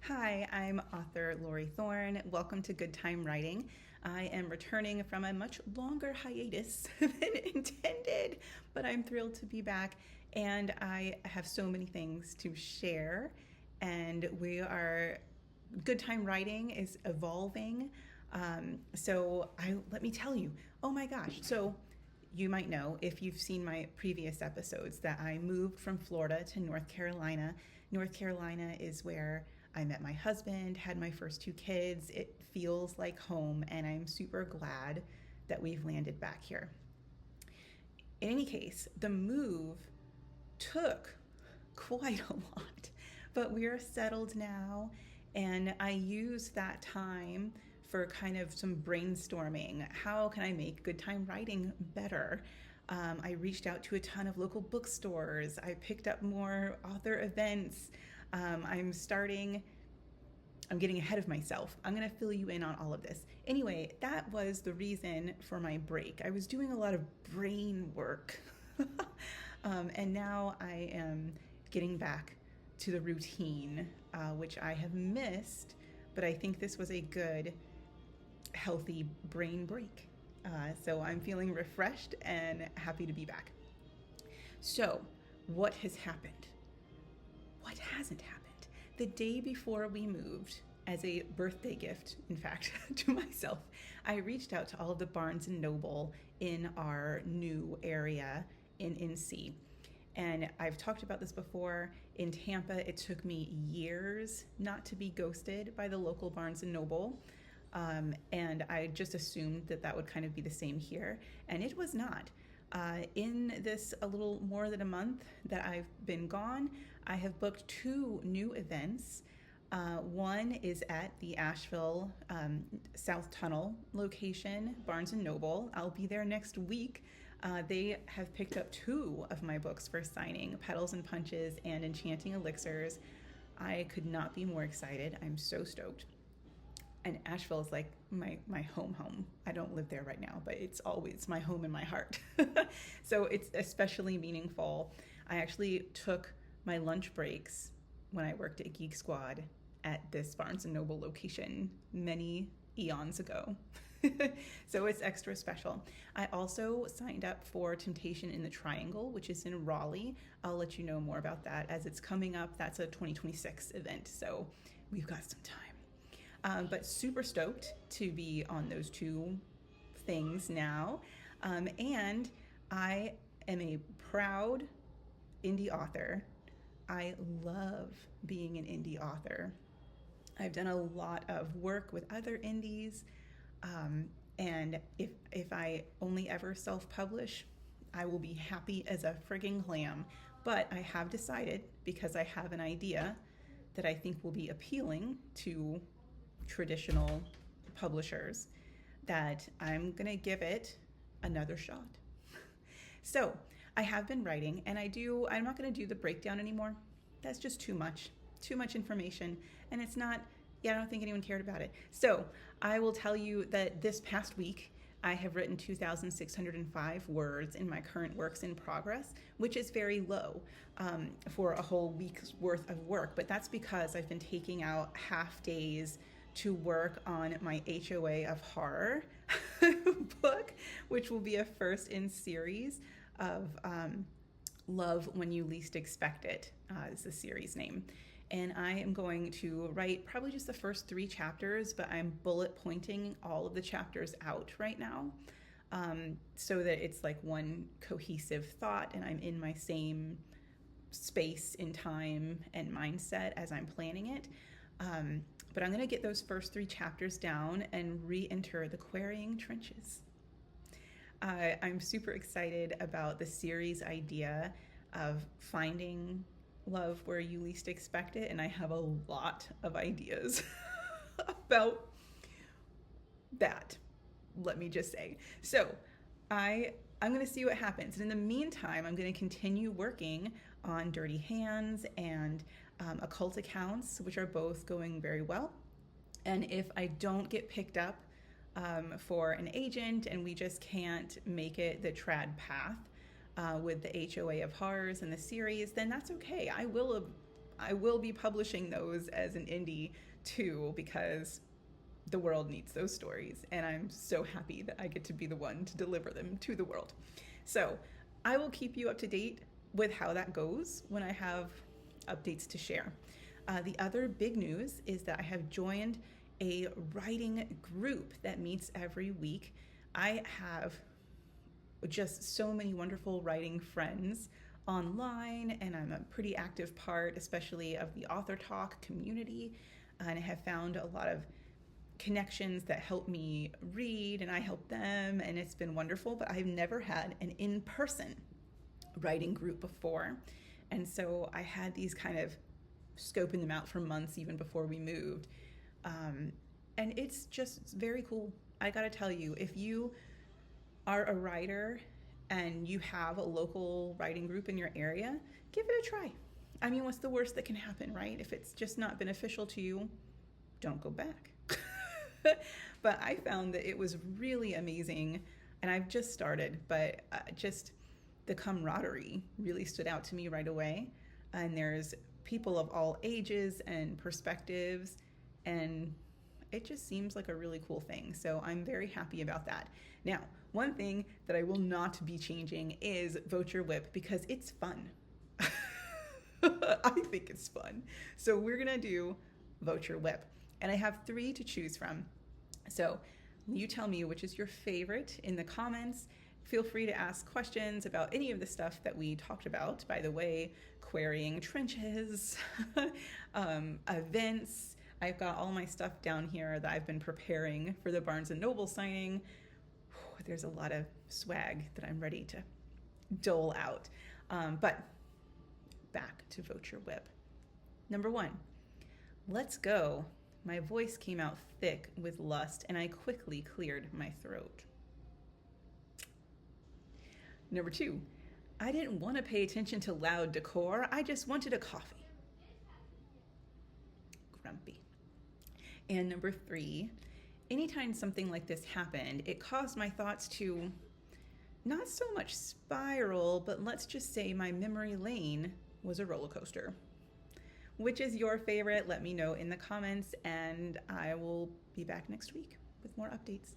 Hi, I'm author Lori Thorne. Welcome to Good Time Writing. I am returning from a much longer hiatus than intended, but I'm thrilled to be back and I have so many things to share. And Good Time Writing is evolving. Let me tell you, oh my gosh. So you might know if you've seen my previous episodes that I moved from Florida to North Carolina. North Carolina is where I met my husband, had my first two kids. It feels like home, and I'm super glad that we've landed back here. In any case, the move took quite a lot, but we're settled now, and I used that time for kind of some brainstorming. How can I make good time writing better? I reached out to a ton of local bookstores. I picked up more author events. I'm getting ahead of myself. I'm going to fill you in on all of this. Anyway, that was the reason for my break. I was doing a lot of brain work. And now I am getting back to the routine, which I have missed, but I think this was a good, healthy brain break. So I'm feeling refreshed and happy to be back. So, what has happened? What hasn't happened? The day before we moved, as a birthday gift, in fact, to myself, I reached out to all of the Barnes & Noble in our new area in NC. And I've talked about this before. In Tampa, it took me years not to be ghosted by the local Barnes & Noble. And I just assumed that would kind of be the same here. And it was not. In this a little more than a month that I've been gone, I have booked two new events. One is at the Asheville South Tunnel location, Barnes & Noble. I'll be there next week. They have picked up two of my books for signing, Petals and Punches and Enchanting Elixirs. I could not be more excited. I'm so stoked. And Asheville is like my home. I don't live there right now, but it's always my home in my heart. So it's especially meaningful. I actually took my lunch breaks when I worked at Geek Squad at this Barnes & Noble location many eons ago. So it's extra special. I also signed up for Temptation in the Triangle, which is in Raleigh. I'll let you know more about that as it's coming up. That's a 2026 event, so we've got some time. But super stoked to be on those two things now. And I am a proud indie author. I love being an indie author. I've done a lot of work with other indies. And if I only ever self-publish, I will be happy as a frigging clam. But I have decided, because I have an idea that I think will be appealing to traditional publishers, that I'm gonna give it another shot. So I have been writing, and I'm not gonna do the breakdown anymore. That's just too much information, and I don't think anyone cared about it. So I will tell you that this past week I have written 2,605 words in my current works in progress, which is very low for a whole week's worth of work, but that's because I've been taking out half days to work on my HOA of Horror book, which will be a first in series of Love When You Least Expect It, is the series name. And I am going to write probably just the first 3 chapters, but I'm bullet pointing all of the chapters out right now, so that it's like one cohesive thought and I'm in my same space in time and mindset as I'm planning it. But I'm going to get those first 3 chapters down and re-enter the quarrying trenches. I'm super excited about the series idea of finding love where you least expect it, and I have a lot of ideas about that, let me just say. So I'm going to see what happens. And in the meantime, I'm going to continue working on Dirty Hands and Occult Accounts, which are both going very well. And if I don't get picked up for an agent and we just can't make it the trad path with the HOA of Horrors and the series, then that's okay. I will I will be publishing those as an indie too, because the world needs those stories, and I'm so happy that I get to be the one to deliver them to the world. So I will keep you up to date with how that goes when I have updates to share. The other big news is that I have joined a writing group that meets every week. I have just so many wonderful writing friends online, and I'm a pretty active part, especially of the Author Talk community. And I have found a lot of connections that help me read, and I help them, and it's been wonderful. But I've never had an in-person writing group before. And so I had these kind of scoping them out for months even before we moved. And it's just very cool. I gotta tell you, if you are a writer and you have a local writing group in your area, give it a try. I mean, what's the worst that can happen, right? If it's just not beneficial to you, don't go back. But I found that it was really amazing, and I've just started, but just the camaraderie really stood out to me right away. And there's people of all ages and perspectives, and it just seems like a really cool thing. So I'm very happy about that. Now, one thing that I will not be changing is Vote Your Whip, because it's fun. I think it's fun. So we're gonna do Vote Your Whip. And I have 3 to choose from. So you tell me which is your favorite in the comments. Feel free to ask questions about any of the stuff that we talked about. By the way, querying trenches, events. I've got all my stuff down here that I've been preparing for the Barnes & Noble signing. There's a lot of swag that I'm ready to dole out. But back to Vote Your Whip. Number 1, let's go. My voice came out thick with lust, and I quickly cleared my throat. Number 2, I didn't want to pay attention to loud decor. I just wanted a coffee. Grumpy. And number 3, anytime something like this happened, it caused my thoughts to not so much spiral, but let's just say my memory lane was a roller coaster. Which is your favorite? Let me know in the comments, and I will be back next week with more updates.